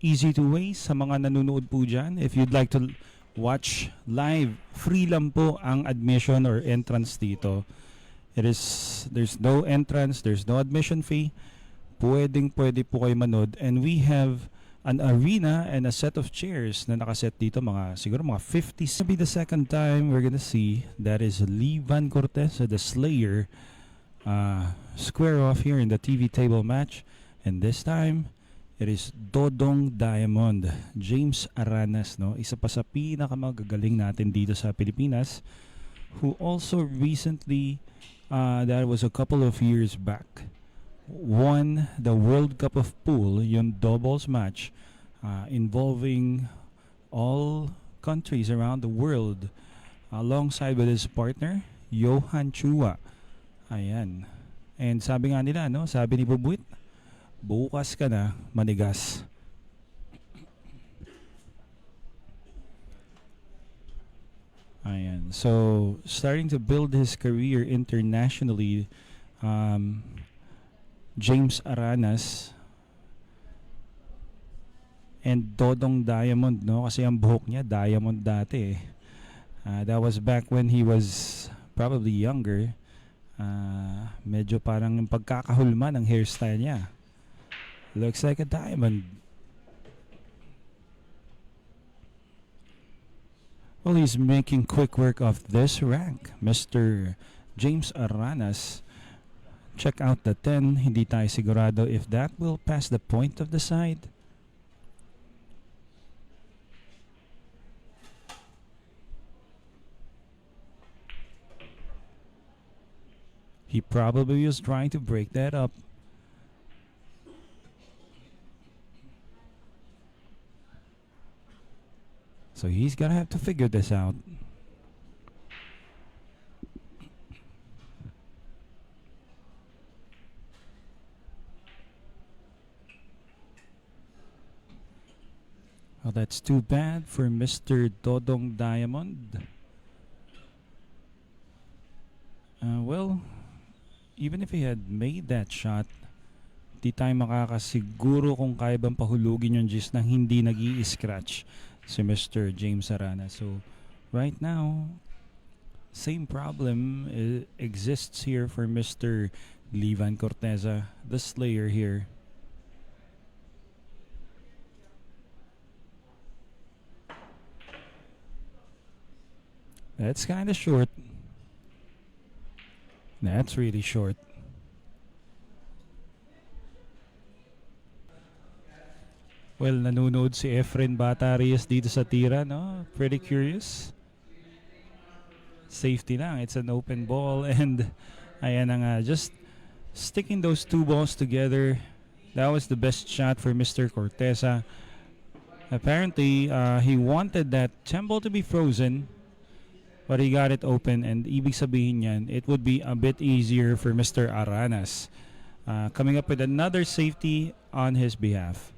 easy to waste sa mga nanonood po dyan. If you'd like to watch live, free lang po ang admission or entrance dito. There's no entrance, there's no admission fee. Pwede po kayo manood. And we have an arena and a set of chairs na nakaset dito, siguro mga 50. This will be the second time we're gonna see that is Levan Corteza, the Slayer, square off here in the TV table match. And this time, it is Dodong Diamond, James Aranas, no? Isa pa sa pinakamagagaling natin dito sa Pilipinas, who also recently, that was a couple of years back, won the World Cup of Pool, yung doubles match, involving all countries around the world, alongside with his partner, Johan Chua. Ayan. And sabi nga nila, no? Sabi ni Bubuit, bukas ka na, manigas. Ayan. So, starting to build his career internationally, James Aranas and Dodong Diamond, no? Kasi ang buhok niya, diamond dati eh. That was back when he was probably younger. Medyo parang yung pagkakahulma ng hairstyle niya. Looks like a diamond. Well, he's making quick work of this rack, Mr. James Aranas. Check out the 10. Hindi tayo sigurado if that will pass the point of the side. He probably was trying to break that up. So he's gonna have to figure this out. Well, that's too bad for Mr. Dodong Diamond. Well, even if he had made that shot, di tayo makakasiguro kung kaya bang pahulugin yung gis nang hindi nag-i-scratch si Mr. James Arana. So, right now, same problem exists here for Mr. Levan Corteza, the Slayer here. That's kind of short. That's really short. Well, nanonood si Efren Batarias dito sa tira, no? Pretty curious. Safety lang. It's an open ball and ayan na nga, just sticking those two balls together. That was the best shot for Mr. Corteza. Apparently, he wanted that 10 ball to be frozen, but he got it open, and ibig sabihin yan, it would be a bit easier for Mr. Aranas. Coming up with another safety on his behalf.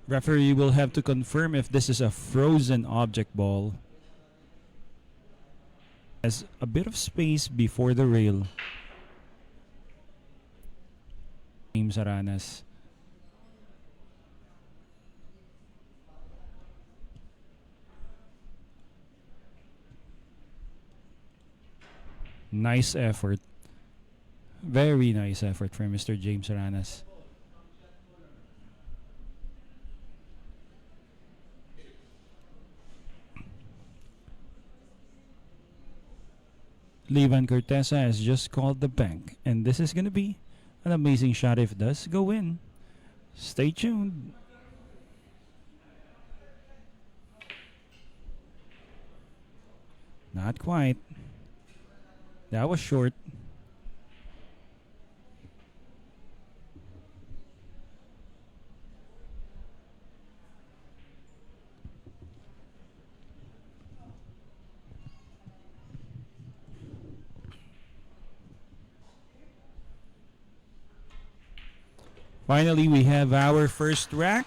Referee will have to confirm if this is a frozen object ball. Has a bit of space before the rail. James Aranas. Nice effort. Very nice effort for Mr. James Aranas. Levan Corteza has just called the bank, and this is going to be an amazing shot if it does go in. Stay tuned. Not quite. That was short. Finally, we have our first rack.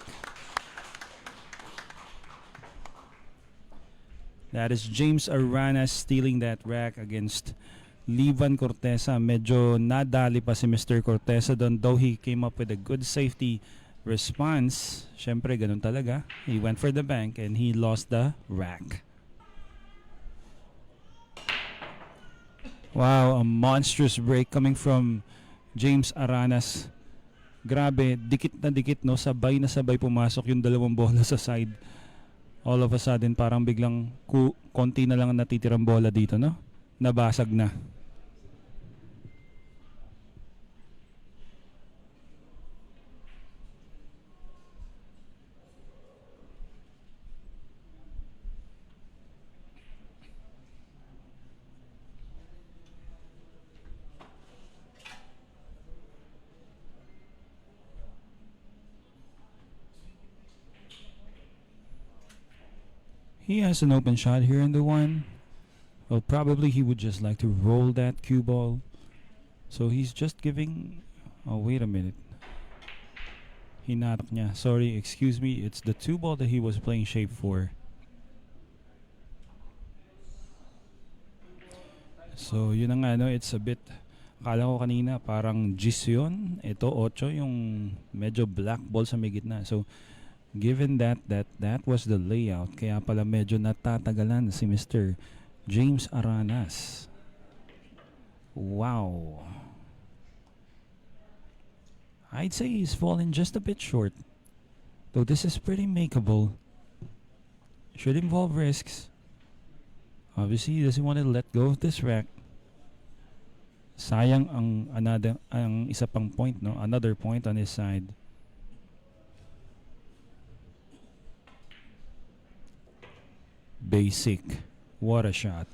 That is James Aranas stealing that rack against Livan Corteza. Medyo nadali pa si Mr. Corteza doon, though he came up with a good safety response. Syempre, ganun talaga. He went for the bank and he lost the rack. Wow, a monstrous break coming from James Aranas. Grabe, dikit na dikit, no? Sabay na sabay pumasok yung dalawang bola sa side. All of a sudden, parang biglang konti na lang ang natitirang bola dito, no? Nabasag na. He has an open shot here in the one. Well, probably he would just like to roll that cue ball. So he's just giving... Oh, wait a minute. Hinatak niya. Sorry, excuse me. It's the 2 ball that he was playing shape for. So, yun ang ano, it's a bit... Akala ko kanina parang Gis yun. Ito, 8, yung medyo black ball sa may gitna. So, given that was the layout, kaya pala medyo natatagalan si Mr. James Aranas. Wow. I'd say he's fallen just a bit short. Though this is pretty makeable. Should involve risks. Obviously, he doesn't want to let go of this rack. Sayang ang isa pang point, no? Another point on his side. Basic. What a shot.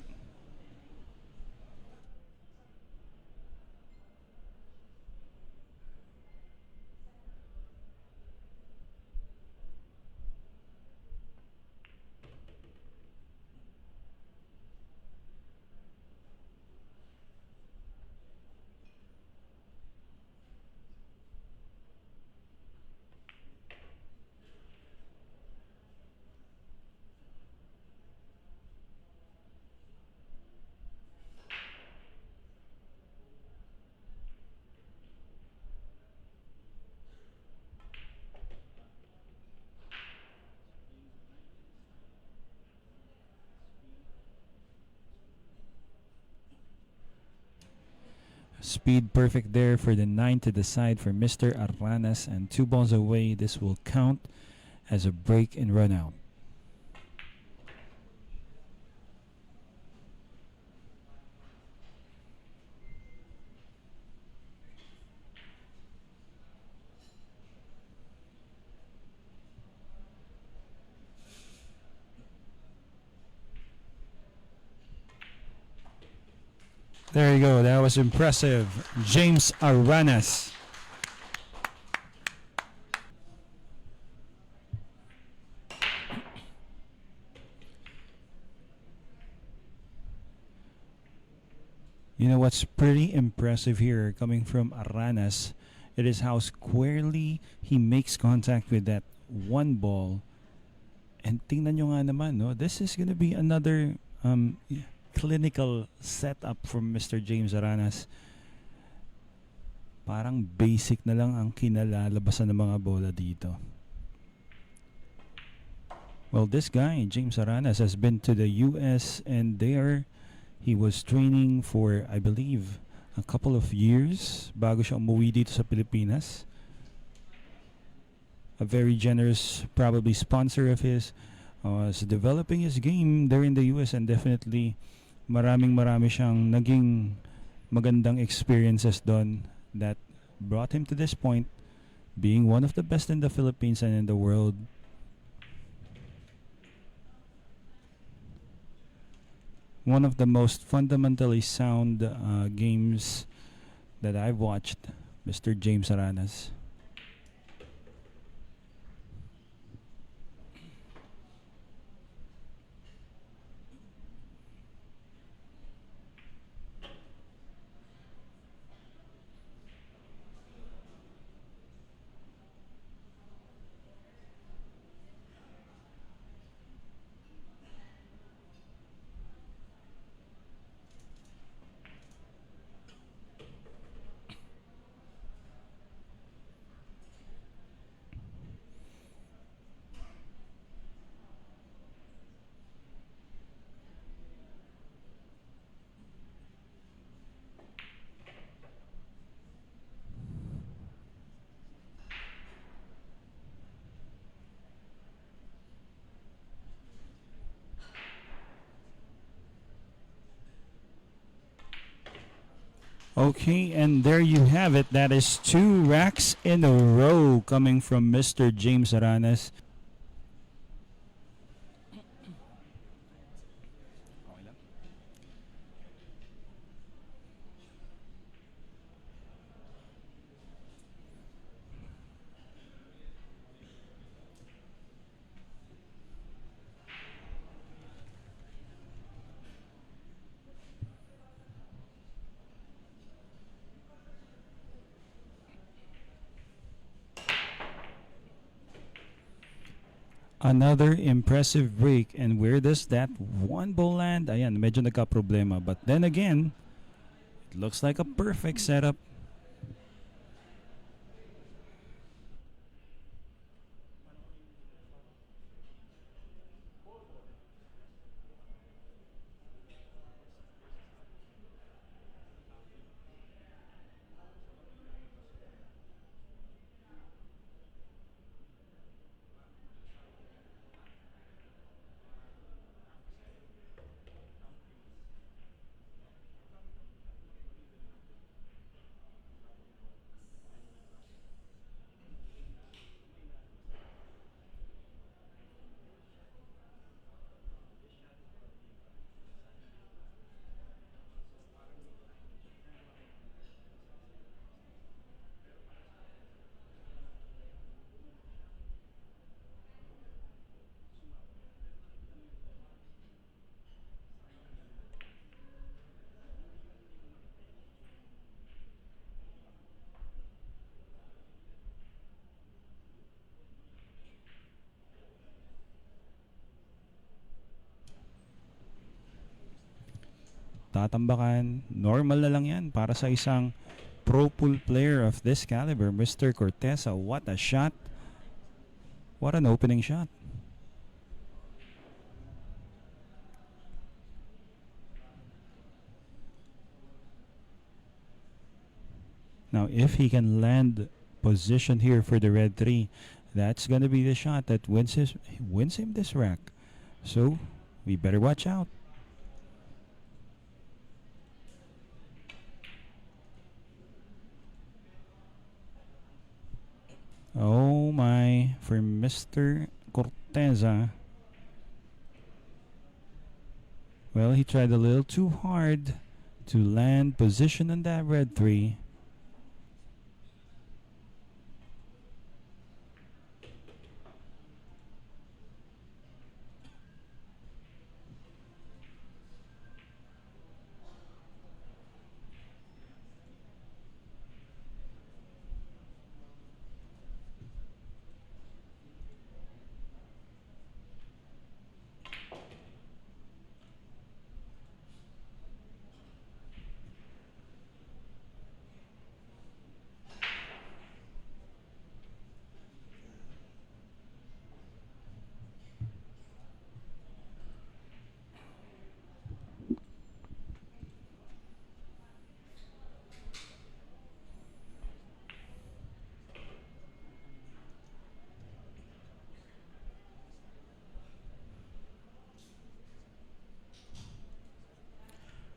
Speed perfect there for the 9 to the side for Mr. Aranas, and 2 balls away. This will count as a break and run out. There you go. That was impressive. James Aranas. You know what's pretty impressive here coming from Aranas? It is how squarely he makes contact with that 1 ball. And tingnan nyo nga naman, no? This is gonna be another clinical setup from Mr. James Aranas. Parang basic na lang ang kinalalabasan ng mga bola dito. Well, this guy, James Aranas, has been to the US, and there he was training for, I believe, a couple of years bago siya umuwi dito sa Pilipinas. A very generous, probably sponsor of his, is developing his game there in the US, and definitely marami siyang naging magandang experiences doon that brought him to this point, being one of the best in the Philippines and in the world. One of the most fundamentally sound games that I've watched, Mr. James Aranas. Okay, and there you have it. That is 2 racks in a row coming from Mr. James Aranas. Another impressive break. And where does that one ball land? Ayan, medyo nagka-problema. But then again, it looks like a perfect setup. Tatambakan, normal na lang yan para sa isang pro pool player of this caliber, Mr. Corteza. What a shot. What an opening shot. Now, if he can land position here for the red 3, that's going to be the shot that wins him this rack. So, we better watch out. Oh my, for Mr. Corteza. Well, he tried a little too hard to land position on that red 3.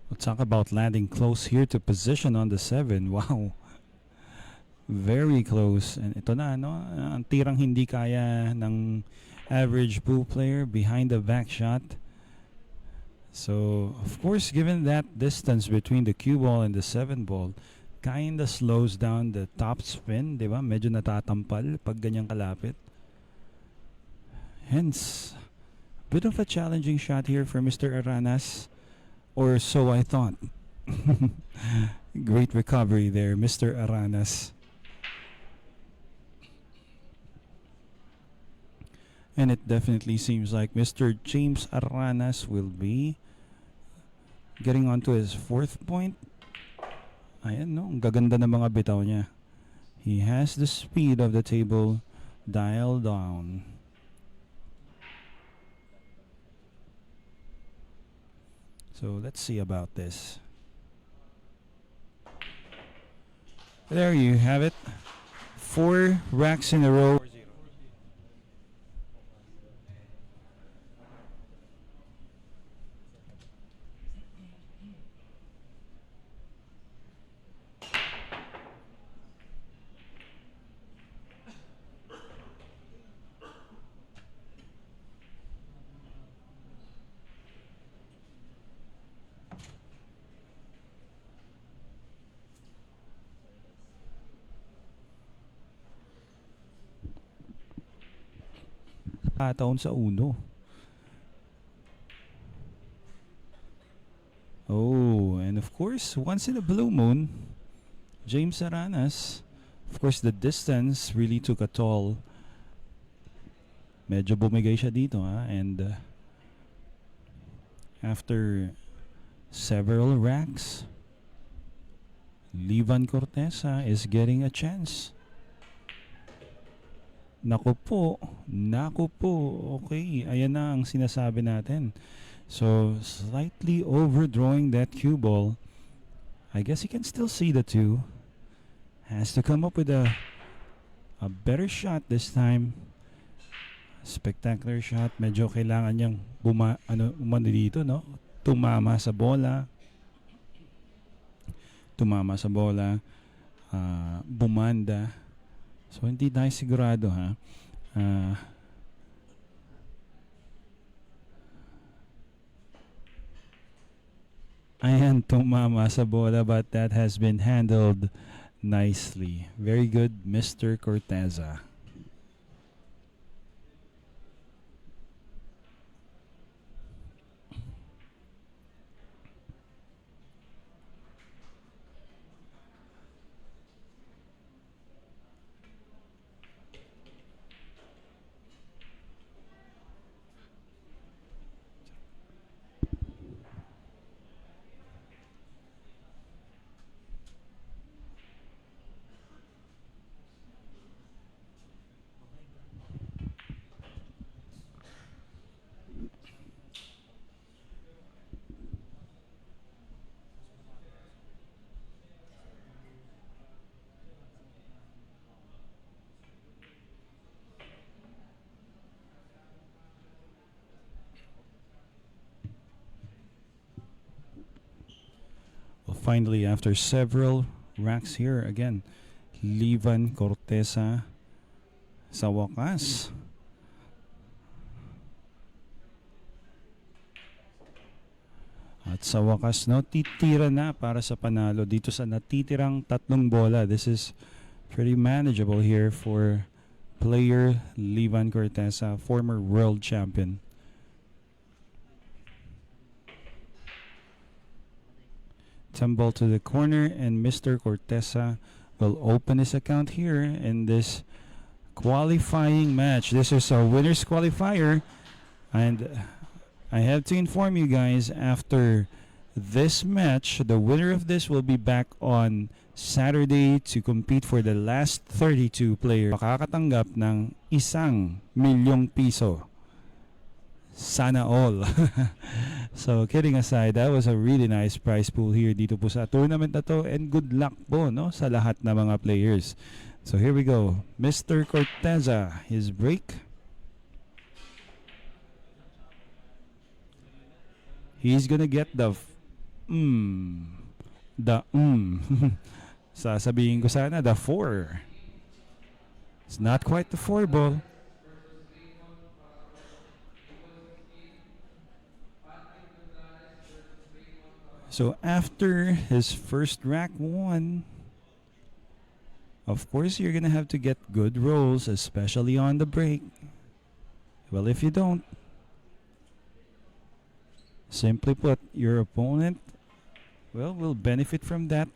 We'll talk about landing close here to position on the 7. Wow. Very close. And ito na, no? Ang tirang hindi kaya ng average pool player behind the back shot. So, of course, given that distance between the cue ball and the 7 ball, kinda slows down the top spin, di ba? Medyo natatampal pag ganyang kalapit. Hence, bit of a challenging shot here for Mr. Aranas. Or so I thought. Great recovery there, Mr. Aranas. And it definitely seems like Mr. James Aranas will be getting onto his 4th point. Ayan, no? Ang gaganda ng mga bitaw niya. He has the speed of the table dialed down. So let's see about this. There you have it. 4 racks in a row. Taon sa uno. Oh, and of course, once in a blue moon, James Aranas. Of course, the distance really took a toll. Medyo bumigay siya dito, ha? And after several racks, Livan Corteza is getting a chance. Naku po. Okay, ayan na ang sinasabi natin. So, slightly overdrawing that cue ball. I guess he can still see the two. Has to come up with a better shot this time. Spectacular shot. Medyo kailangan niyang umano dito, no? Tumama sa bola. Bumanda. So, hindi tayo sigurado, ha? Ayan, tumama sa bola, but that has been handled nicely. Very good, Mr. Corteza. Finally, after several racks here, again, Livan Corteza sa wakas. At sa wakas, no, titira na para sa panalo dito sa natitirang tatlong bola. This is pretty manageable here for player Livan Corteza, former world champion. Ball to the corner, and Mr. Corteza will open his account here in this qualifying match. This is a winner's qualifier, and I have to inform you guys, after this match, the winner of this will be back on Saturday to compete for the last 32 players. Makakatanggap ng ₱1,000,000. Sana all. So, kidding aside, that was a really nice prize pool here dito po sa tournament na to, and good luck po, no, sa lahat ng mga players. So, here we go. Mr. Corteza, his break. He's gonna get the sasabihin ko sana, the 4. It's not quite the 4 ball. So after his first rack won, of course you're gonna have to get good rolls, especially on the break. Well, if you don't, simply put, your opponent, well, will benefit from that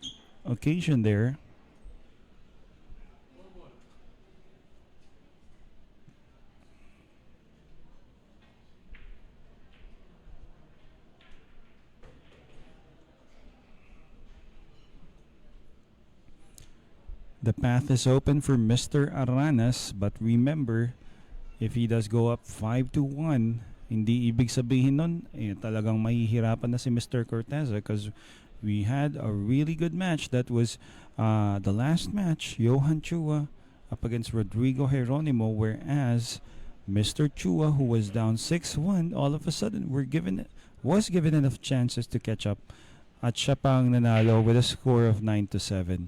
occasion there. The path is open for Mr. Aranas, but remember, if he does go up 5-1, hindi ibig sabihin nun, talagang mahihirapan na si Mr. Corteza, because we had a really good match. That was the last match, Johan Chua up against Rodrigo Geronimo, whereas Mr. Chua, who was down 6-1, all of a sudden was given enough chances to catch up, at siya pang nanalo with a score of 9-7.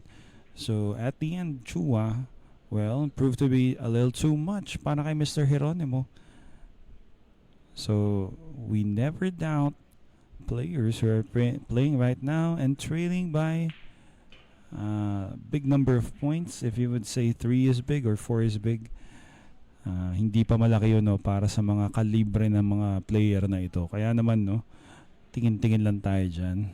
So at the end, Chua, well, proved to be a little too much para kay Mr. Geronimo. So we never doubt players who are playing right now and trailing by big number of points. If you would say 3 is big or 4 is big, Hindi pa malaki yun, no, para sa mga kalibre ng mga player na ito. Kaya naman, no, tingin-tingin lang tayo dyan.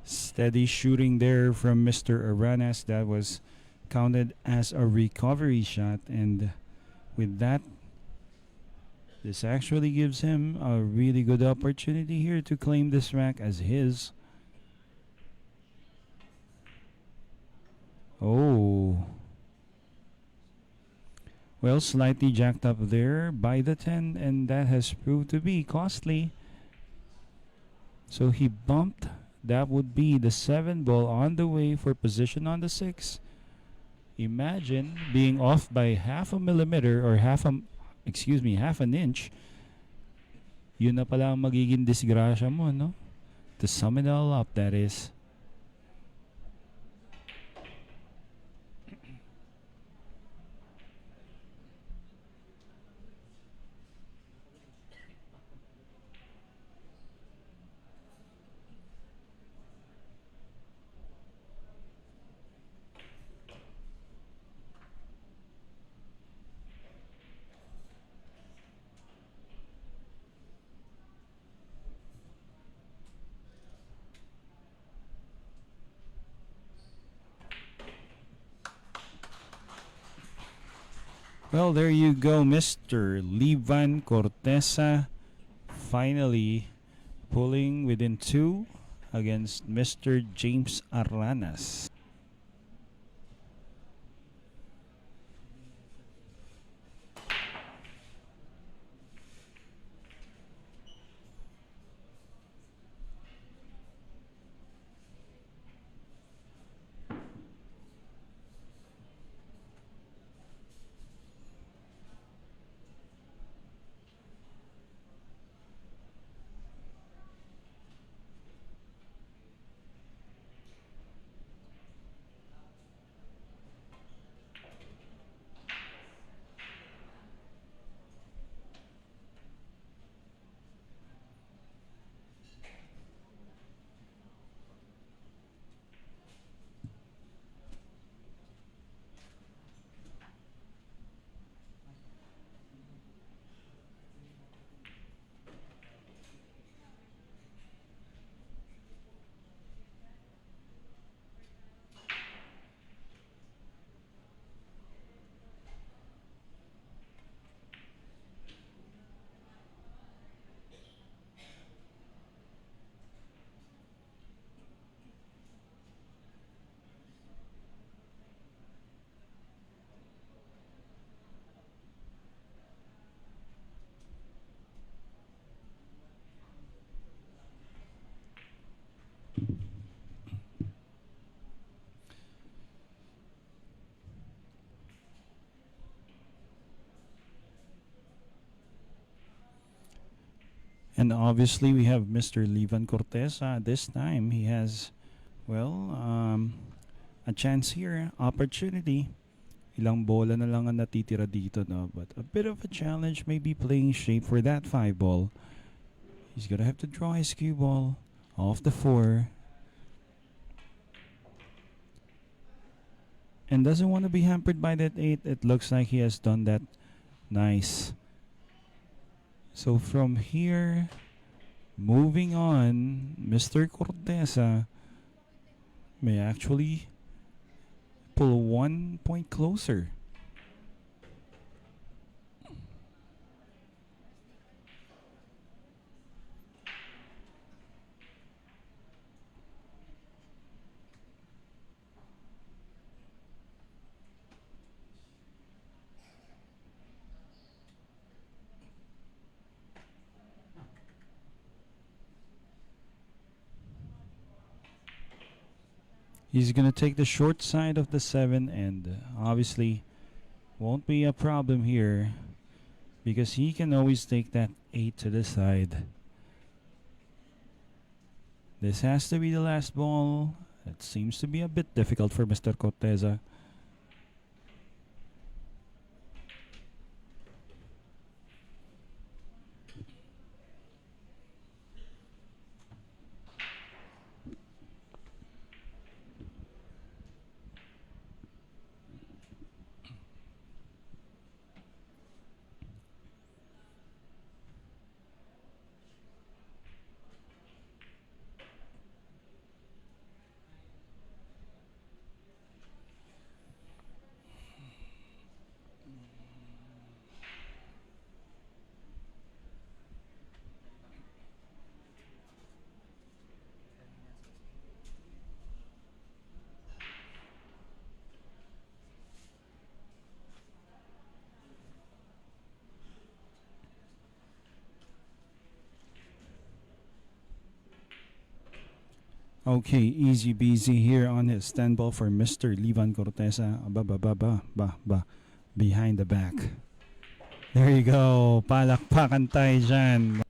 Steady shooting there from Mr. Aranas. That was counted as a recovery shot. And with that, this actually gives him a really good opportunity here to claim this rack as his. Oh. Well, slightly jacked up there by the 10, and that has proved to be costly. So he bumped. That would be the 7 ball on the way for position on the 6. Imagine being off by half a millimeter or half an inch. Yun na pala ang magiging disgrasya mo, no? To sum it all up, that is. Well, there you go, Mr. Livan Corteza finally pulling within 2 against Mr. James Aranas. And obviously, we have Mr. Livan Corteza. This time, he has, well, a chance here, opportunity. Ilang bola na lang ang natitira dito, no? But a bit of a challenge, maybe playing shape for that 5 ball. He's gonna have to draw his cue ball off the 4. And doesn't want to be hampered by that 8. It looks like he has done that. Nice. So from here, moving on, Mr. Corteza may actually pull 1 point closer. He's gonna take the short side of the 7, and obviously won't be a problem here because he can always take that 8 to the side. This has to be the last ball. It seems to be a bit difficult for Mr. Corteza. Okay, easy busy here on his stand ball for Mr. Livan Corteza. Behind the back. There you go. Palakpakan tayo dyan.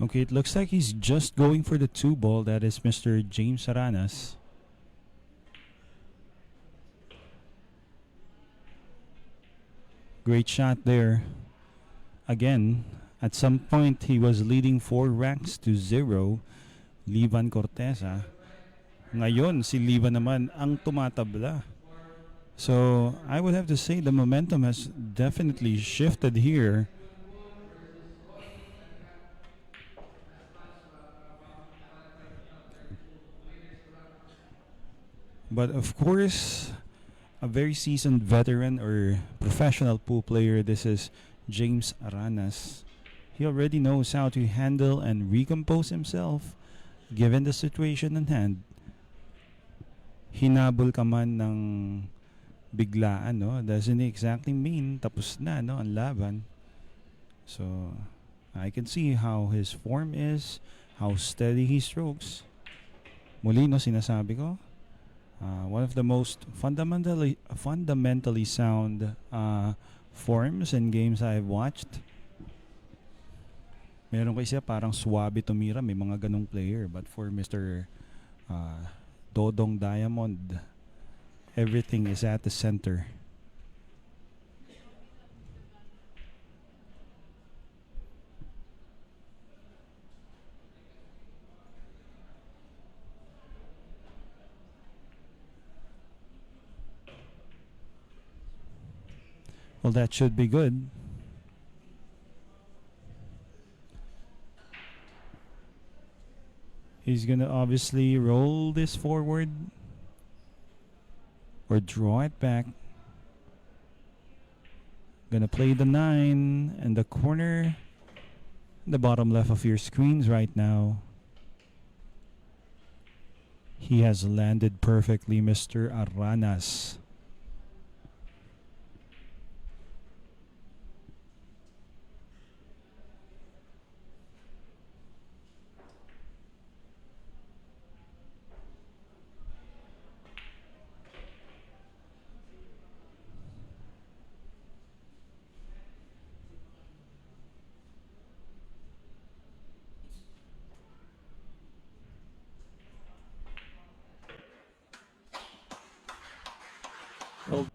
Okay, it looks like he's just going for the 2 ball. That is Mr. James Aranas. Great shot there. Again, at some point he was leading 4 ranks to 0. Livan Corteza. Ngayon, si Livan naman ang tumatabla. So, I would have to say the momentum has definitely shifted here. But of course, a very seasoned veteran or professional pool player, this is James Aranas. He already knows how to handle and recompose himself given the situation in hand. Hinabol ka man ng biglaan, no? Doesn't exactly mean tapos na, no, ang laban. So, I can see how his form is, how steady he strokes. Muli, no, sinasabi ko, one of the most fundamentally sound forms and games I've watched. Meron kasi parang swabe tumira, may mga ganong player. But for Mr. Dodong Diamond, everything is at the center. Well, that should be good. He's gonna obviously roll this forward or draw it back. Gonna play the 9 and the corner, the bottom left of your screens right now. He has landed perfectly, Mr. Aranas. Well,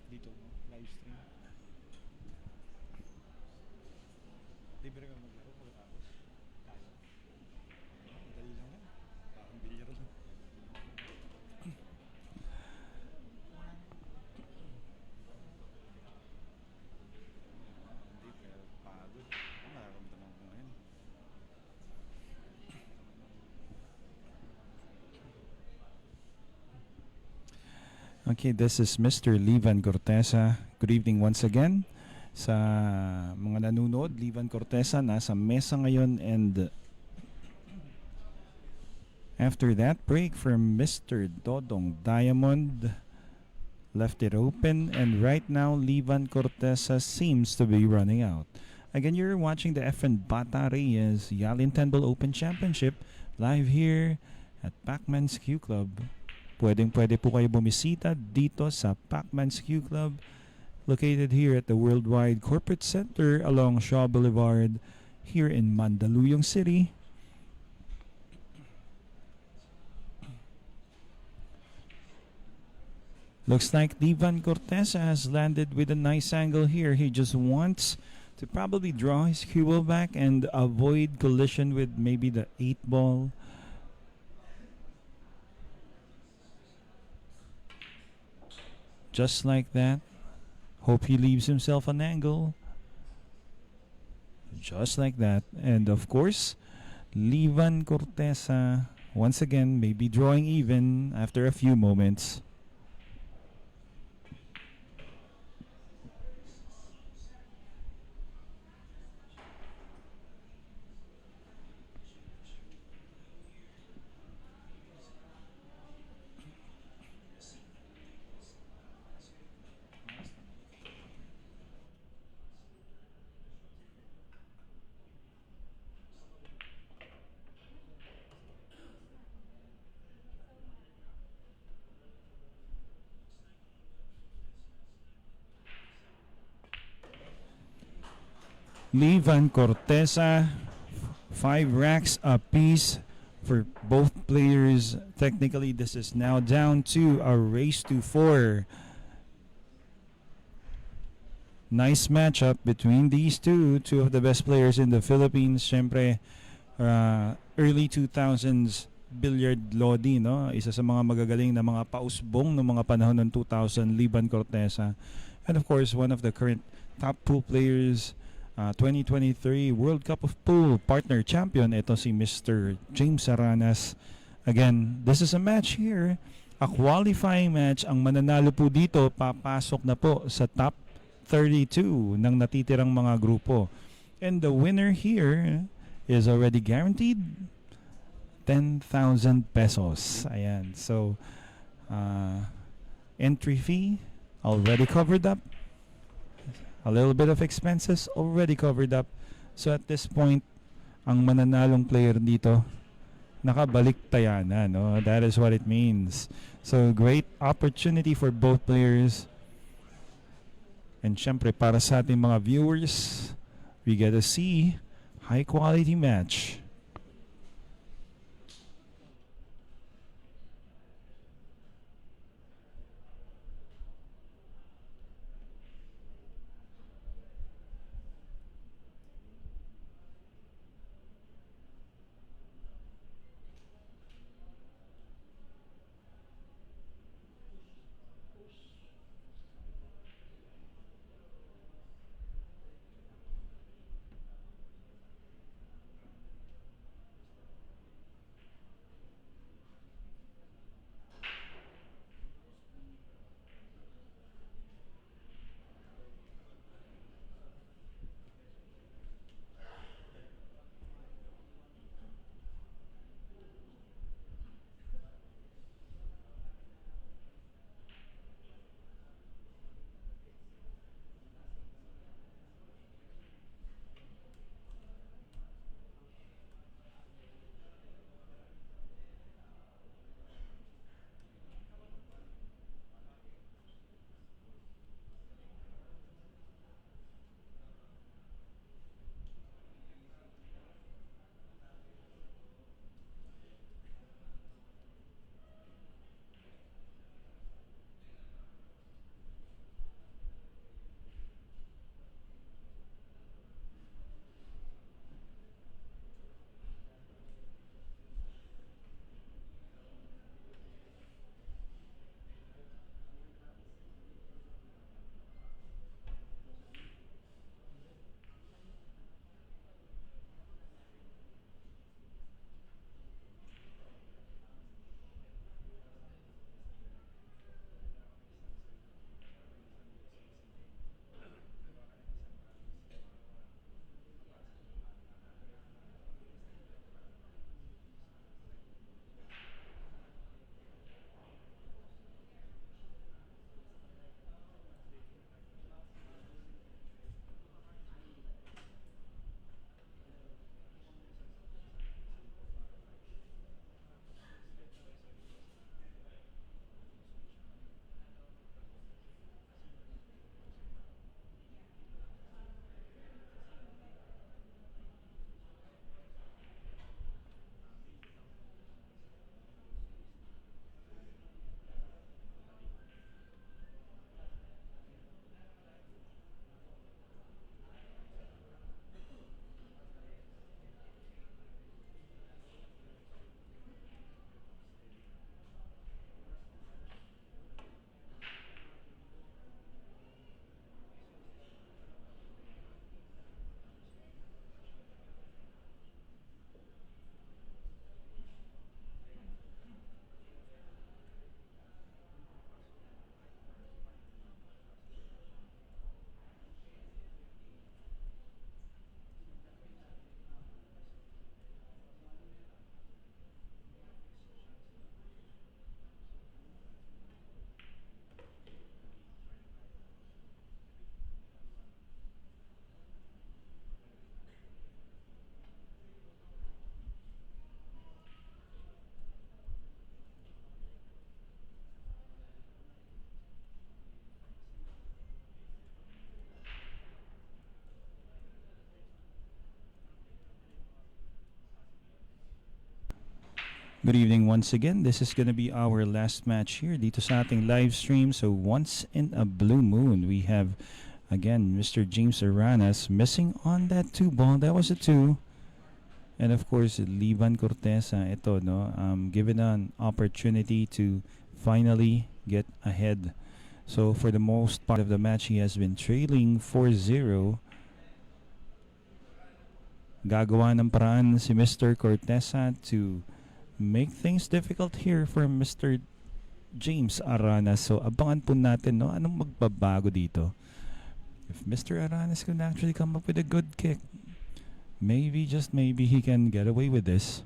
dito live stream. Libre ka maglaro pagkatapos. Kaya. Dali lang yan. Parang bilyar lang. Hindi, pero pagod. Ano nararamdaman ko ngayon? Okay, this is Mr. Livan Corteza. Good evening once again. Sa mga nanonood, Livan Corteza nasa mesa ngayon, and after that break from Mr. Dodong Diamond, left it open, and right now Livan Corteza seems to be running out. Again, you're watching the FN Bata Reyes Yalin Tenbol Open Championship live here at Pacman's Q Club. Pwede po kayo bumisita dito sa Pacman's Q Club, located here at the Worldwide Corporate Center along Shaw Boulevard here in Mandaluyong City. Looks like Ivan Corteza has landed with a nice angle here. He just wants to probably draw his cue ball back and avoid collision with maybe the 8 ball. Just like that. Hope he leaves himself an angle. Just like that. And of course, Livan Corteza once again maybe drawing even after a few moments. Livan Corteza, 5 racks apiece for both players. Technically, this is now down to a race to 4. Nice matchup between these two of the best players in the Philippines. Siyempre, early 2000s billiard lodi, no? Isa sa mga magagaling na mga pausbong ng mga panahon ng 2000, Liban Corteza. And of course, one of the current top pool players, 2023 World Cup of Pool partner champion, ito si Mr. James Aranas. Again, this is a match here, a qualifying match. Ang mananalo po dito, papasok na po sa top 32 ng natitirang mga grupo. And the winner here is already guaranteed 10,000 pesos. Ayan. So, entry fee already covered up. A little bit of expenses already covered up. So at this point, ang mananalong player dito, nakabalik tayana, no? That is what it means. So great opportunity for both players. And syempre, para sa ating mga viewers, we get to see high quality match. Good evening once again. This is going to be our last match here dito sa ating live stream. So once in a blue moon, we have again Mr. James Aranas missing on that two ball. That was a two. And of course, Livan Corteza, ito, no, given an opportunity to finally get ahead. So for the most part of the match, he has been trailing 4-0. Gagawa ng paraan si Mr. Corteza to make things difficult here for Mr. James Aranas. So abangan po natin, no, anong magbabago dito. If Mr. Aranas can actually come up with a good kick, maybe, just maybe, he can get away with this.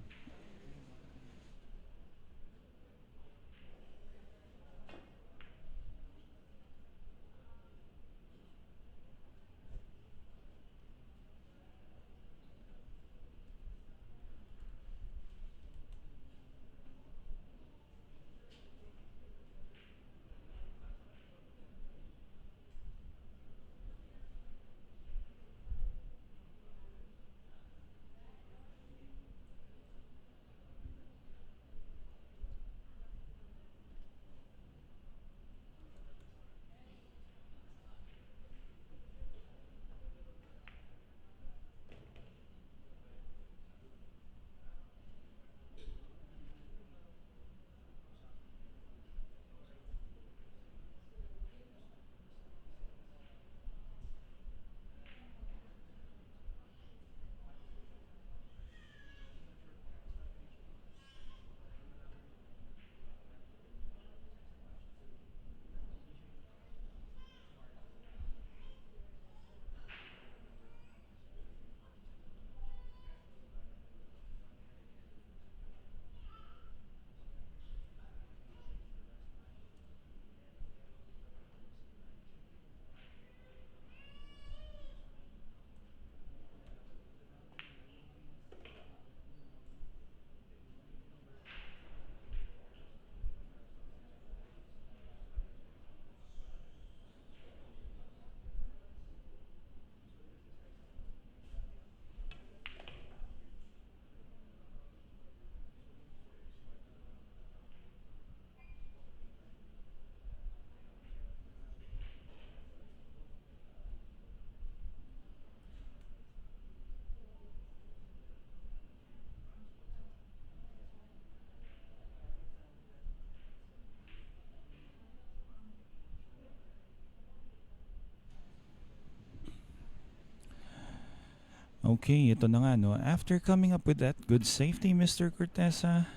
Okay, ito na nga, no. After coming up with that good safety, Mr. Corteza,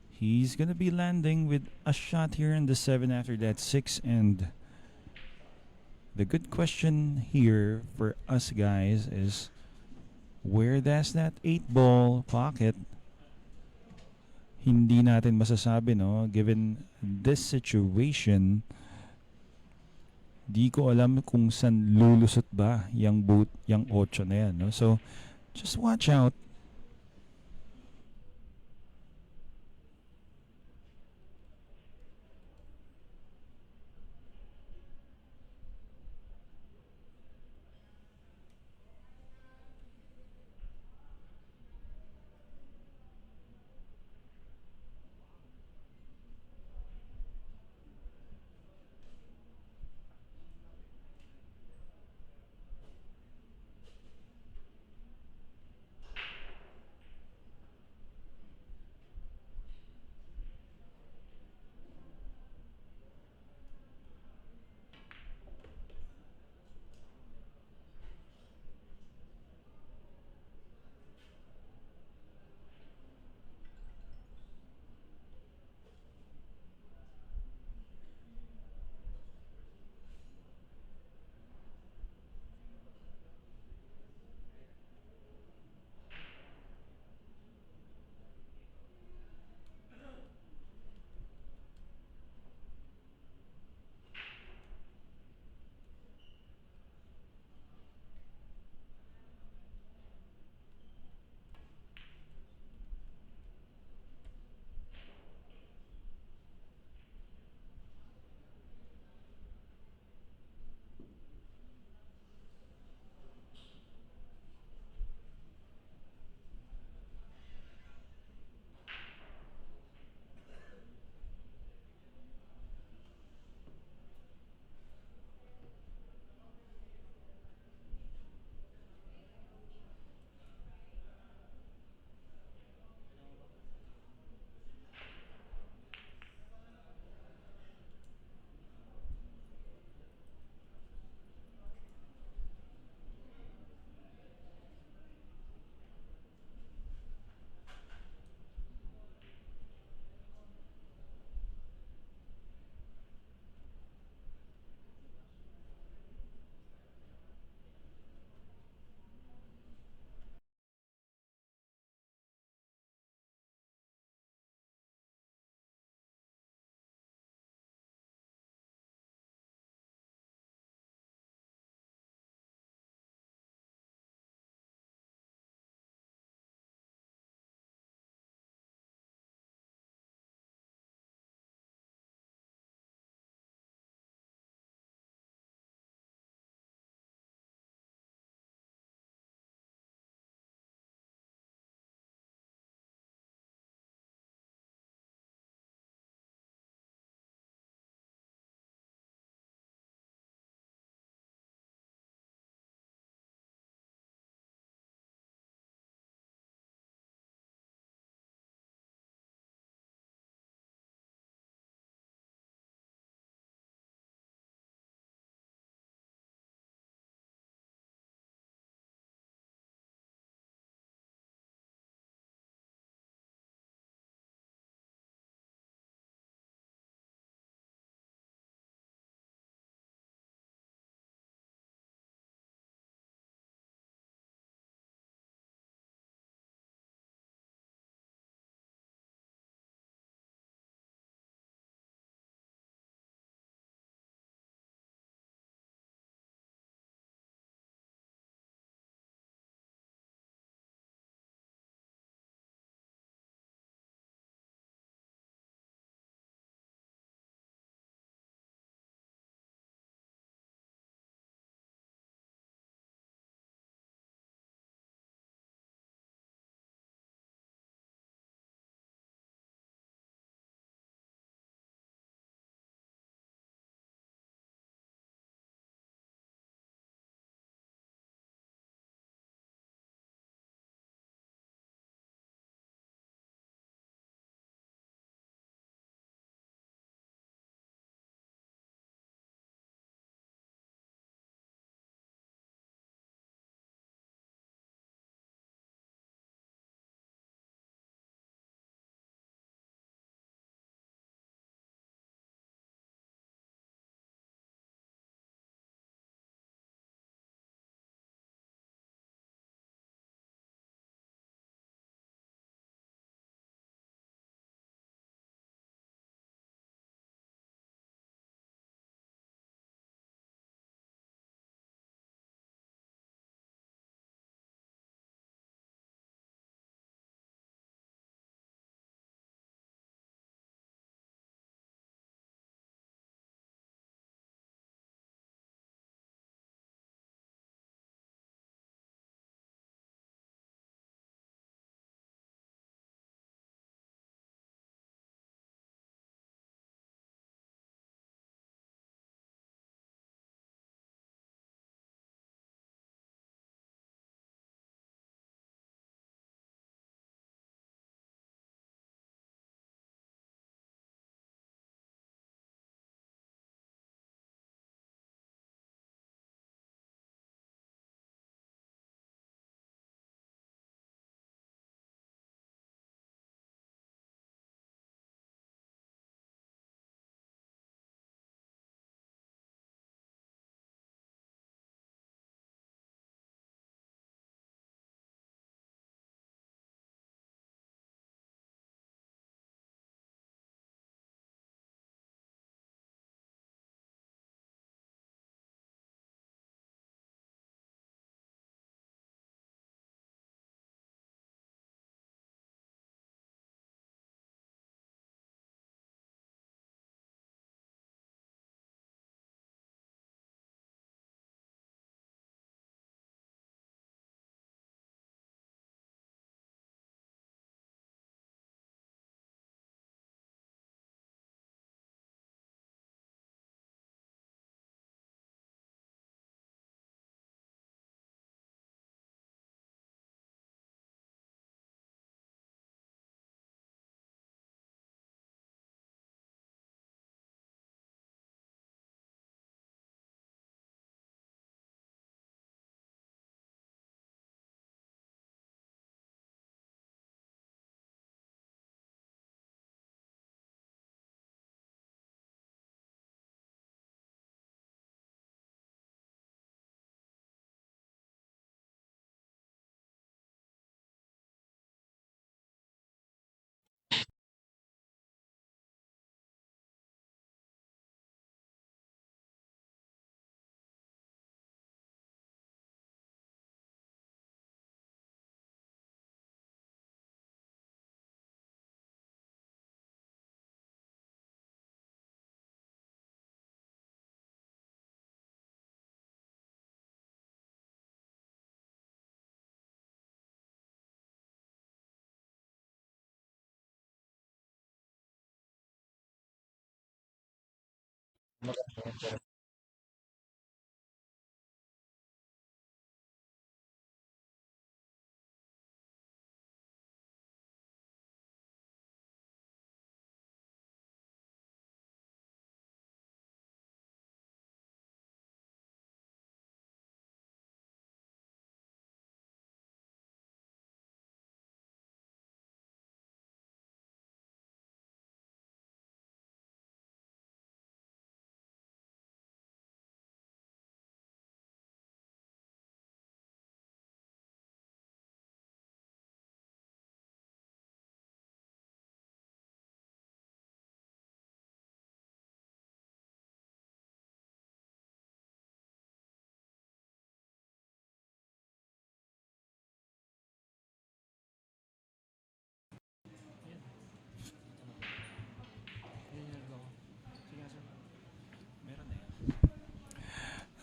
he's gonna be landing with a shot here in the 7 after that 6. And the good question here for us guys is, where does that 8 ball pocket? Hindi natin masasabi, no, given this situation. Di ko alam kung saan lulusot ba yung 8 na yan, no? So just watch out.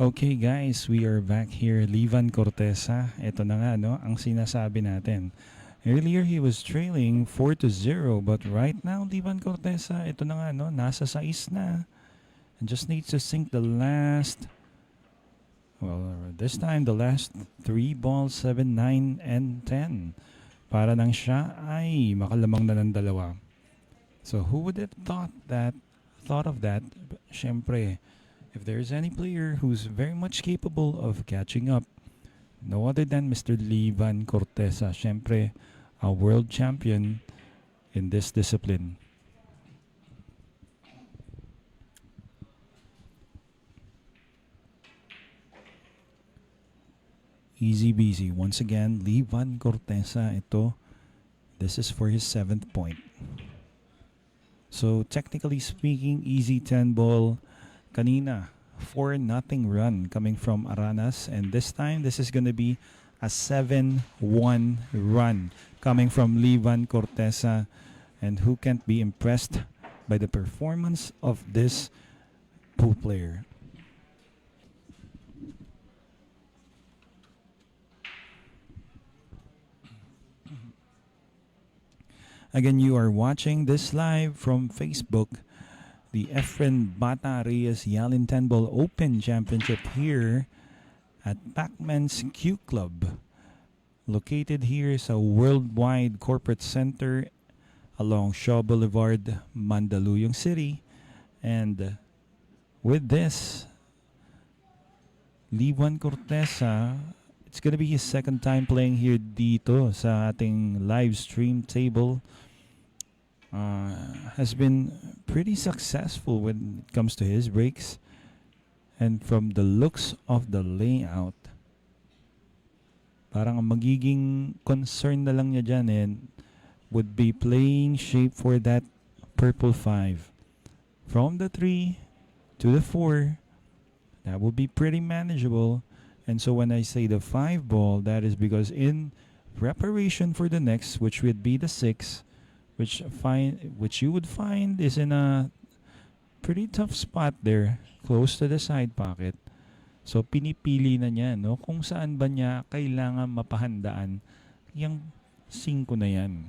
Okay guys, we are back here. Livan Corteza. Ito na nga no, ang sinasabi natin. Earlier he was trailing 4-0 but right now Livan Corteza, ito na nga no, nasa 6 na. And just needs to sink the last, well, this time the last 3 balls, 7, 9, and 10. Para nang siya ay makalamang na ng dalawa. So who would have thought of that? Siyempre, if there's any player who's very much capable of catching up, no other than Mr. Livan Corteza. Siyempre, a world champion in this discipline. Easy breezy. Once again, Livan Corteza. This is for his 7th point. So technically speaking, easy 10 ball. Kanina, 4-0 run coming from Aranas. And this time, this is going to be a 7-1 run coming from Livan Corteza. And who can't be impressed by the performance of this pool player? Again, you are watching this live from Facebook. The Efren Bata Reyes Yalin 10 Ball Open Championship here at Pacman's Q Club. Located here is a worldwide corporate center along Shaw Boulevard, Mandaluyong City. And with this, Livan Corteza, it's gonna be his 2nd time playing here dito sa ating live stream table. Has been pretty successful when it comes to his breaks. And from the looks of the layout, parang ang magiging concern na lang niya dyan would be playing shape for that purple 5. From the 3 to the 4, that will be pretty manageable. And so when I say the 5 ball, that is because in preparation for the next, which would be the 6, which you would find is in a pretty tough spot there, close to the side pocket. So pinipili na niya no kung saan ba niya kailangan mapahandaan yung 5 na yan.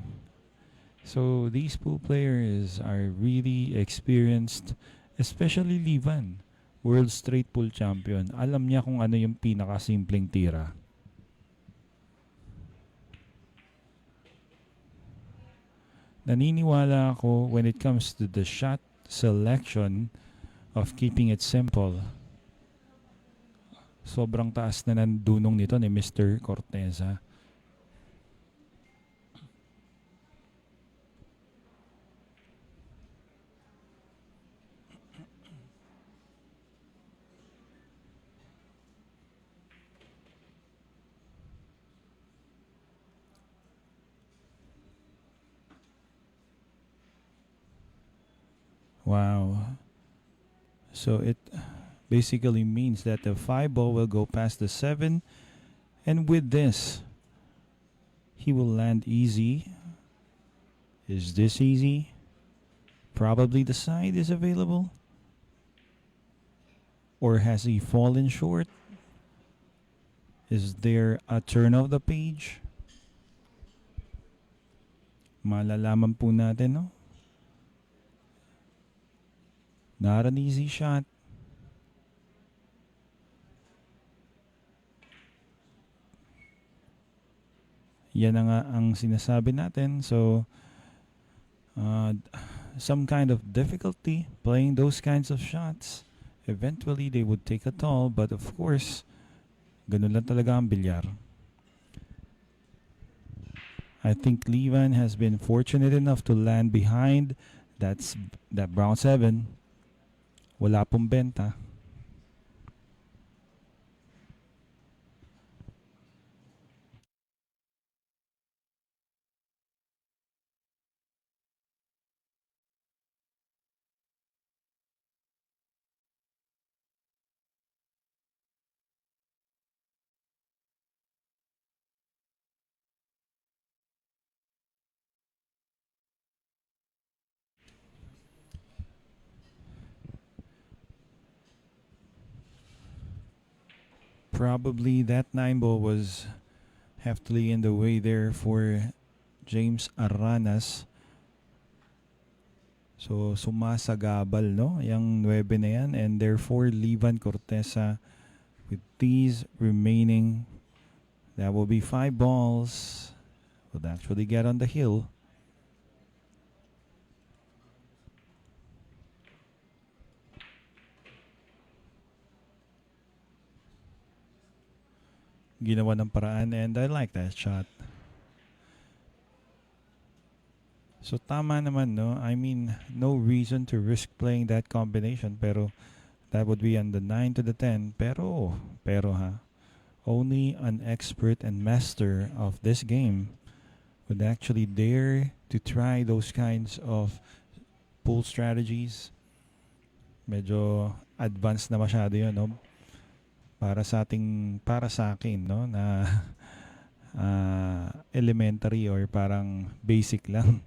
So these pool players are really experienced, especially Livan, world straight pool champion. Alam niya kung ano yung pinakasimpleng tira. Naniniwala ako when it comes to the shot selection of keeping it simple. Sobrang taas na ng dunong nito ni Mr. Corteza. Wow. So it basically means that the 5 ball will go past the 7. And with this, he will land easy. Is this easy? Probably the side is available. Or has he fallen short? Is there a turn of the page? Malalaman po natin, no? Not an easy shot. Yan na nga ang sinasabi natin. So, some kind of difficulty playing those kinds of shots. Eventually, they would take a toll. But of course, ganun lang talaga ang bilyar. I think Levan has been fortunate enough to land behind that brown 7. Wala pong benta. Probably that 9 ball was heftily in the way there for James Aranas. So, sumasagabal, no? Yung 9 na yan. And therefore, Levan Corteza with these remaining, that will be 5 balls, would actually get on the hill. Ginawa ng paraan, and I like that shot. So tama naman, no? I mean, no reason to risk playing that combination, pero that would be on the 9 to the 10. Pero ha, only an expert and master of this game would actually dare to try those kinds of pull strategies. Medyo advanced na masyado yun, no? Para sa akin, no, na elementary or parang basic lang.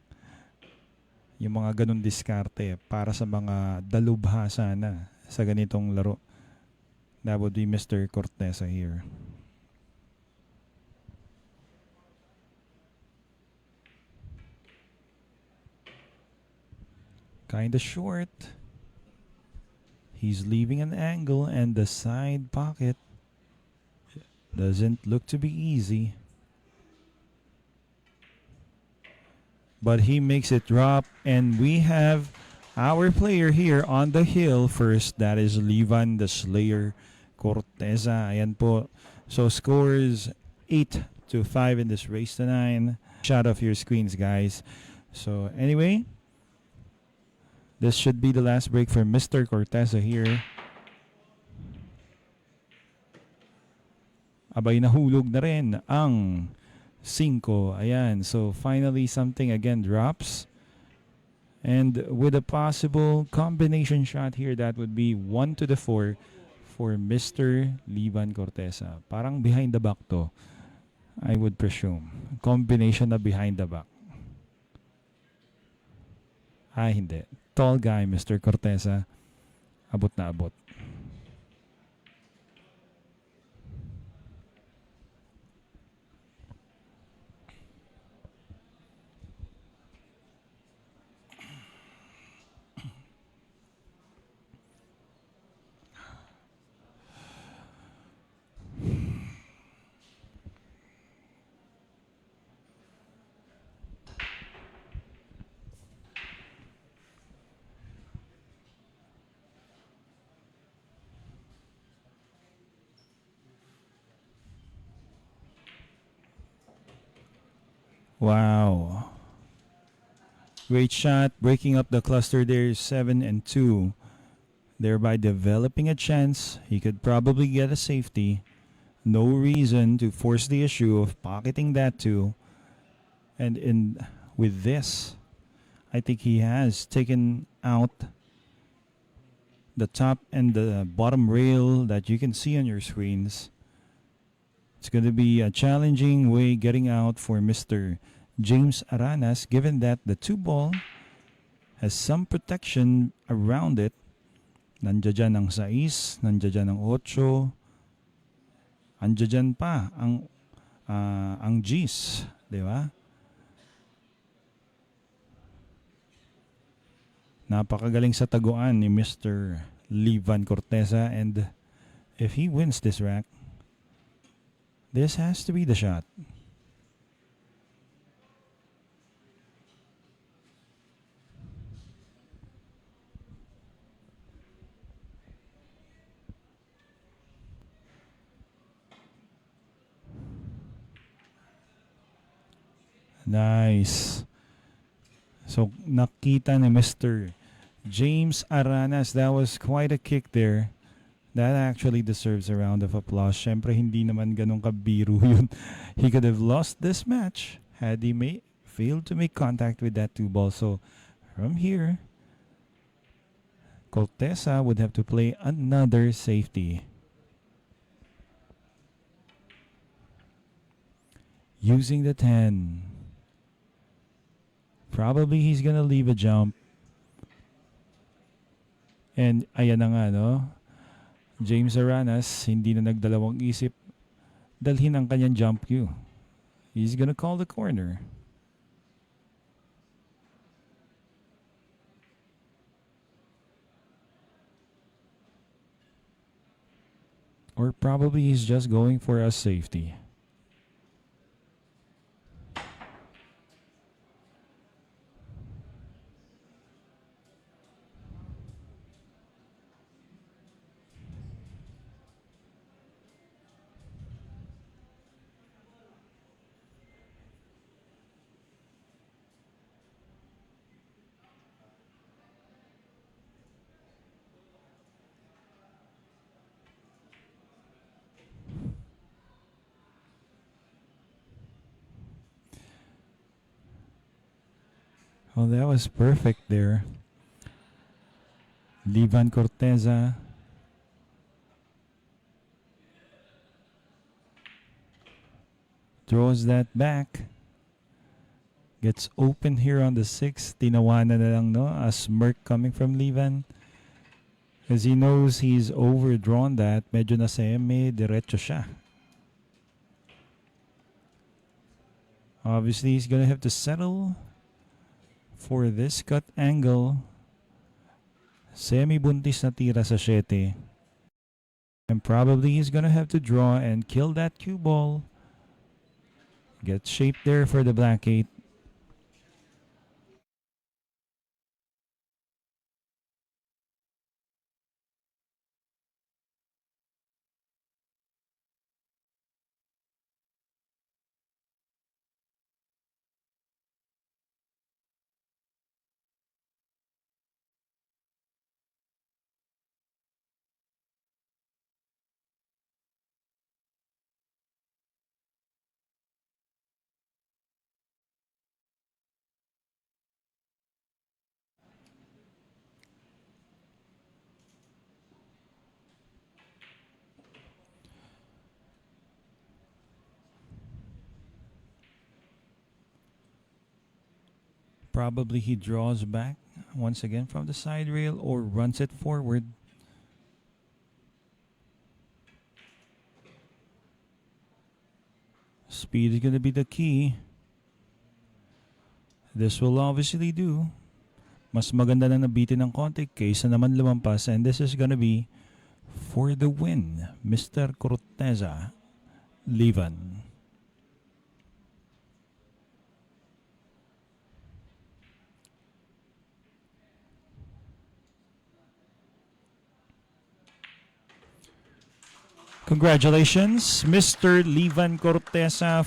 Yung mga ganun diskarte para sa mga dalubhasa na sa ganitong laro. That would be Mr. Corteza here. Kinda short. He's leaving an angle, and the side pocket doesn't look to be easy. But he makes it drop, and we have our player here on the hill first. That is Levan the Slayer Corteza. Ayan po. So scores 8-5 in this race to 9. Shut off your screens, guys. So anyway, this should be the last break for Mr. Corteza here. Abay, nahulog na rin ang 5. Ayan. So finally, something again drops. And with a possible combination shot here, that would be 1 to the 4 for Mr. Levan Corteza. Parang behind the back to, I would presume. Combination na behind the back. Hindi. Tall guy, Mr. Corteza. Abot na abot. Wow. Great shot, breaking up the cluster there, 7-2. Thereby developing a chance he could probably get a safety. No reason to force the issue of pocketing that too. And with this, I think he has taken out the top and the bottom rail that you can see on your screens. It's going to be a challenging way getting out for Mr. James Aranas, given that the 2 ball has some protection around it. Nandiyan dyan ang 6, nandiyan dyan ang 8, andiyan dyan pa ang G's, di ba? Napakagaling sa taguan ni Mr. Levan Corteza, and if he wins this rack, this has to be the shot. Nice. So, nakita ni Mr. James Aranas. That was quite a kick there. That actually deserves a round of applause. Syempre, hindi naman ganun kabiro yun. He could have lost this match had he failed to make contact with that 2 ball. So, from here, Corteza would have to play another safety. Using the 10. Probably he's gonna leave a jump. And ayan na nga, no? James Aranas, hindi na nagdalawang isip. Dalhin ang kanyang jump cue. He's gonna call the corner. Or probably he's just going for a safety. Oh, that was perfect there. Livan Corteza. Throws that back. Gets open here on the 6th. Tinawanan na lang, no? A smirk coming from Livan. As he knows he's overdrawn that. Medyo na semi, diretso siya. Obviously, he's gonna have to settle for this cut angle. Semi-buntis na tira sa 7. And probably he's gonna have to draw and kill that cue ball. Get shaped there for the black 8. Probably he draws back once again from the side rail or runs it forward. Speed is going to be the key. This will obviously do. Mas maganda na nabitin ng konti kaysa naman lumampas. And this is going to be for the win, Mr. Corteza, Livan. Congratulations, Mr. Livan Corteza.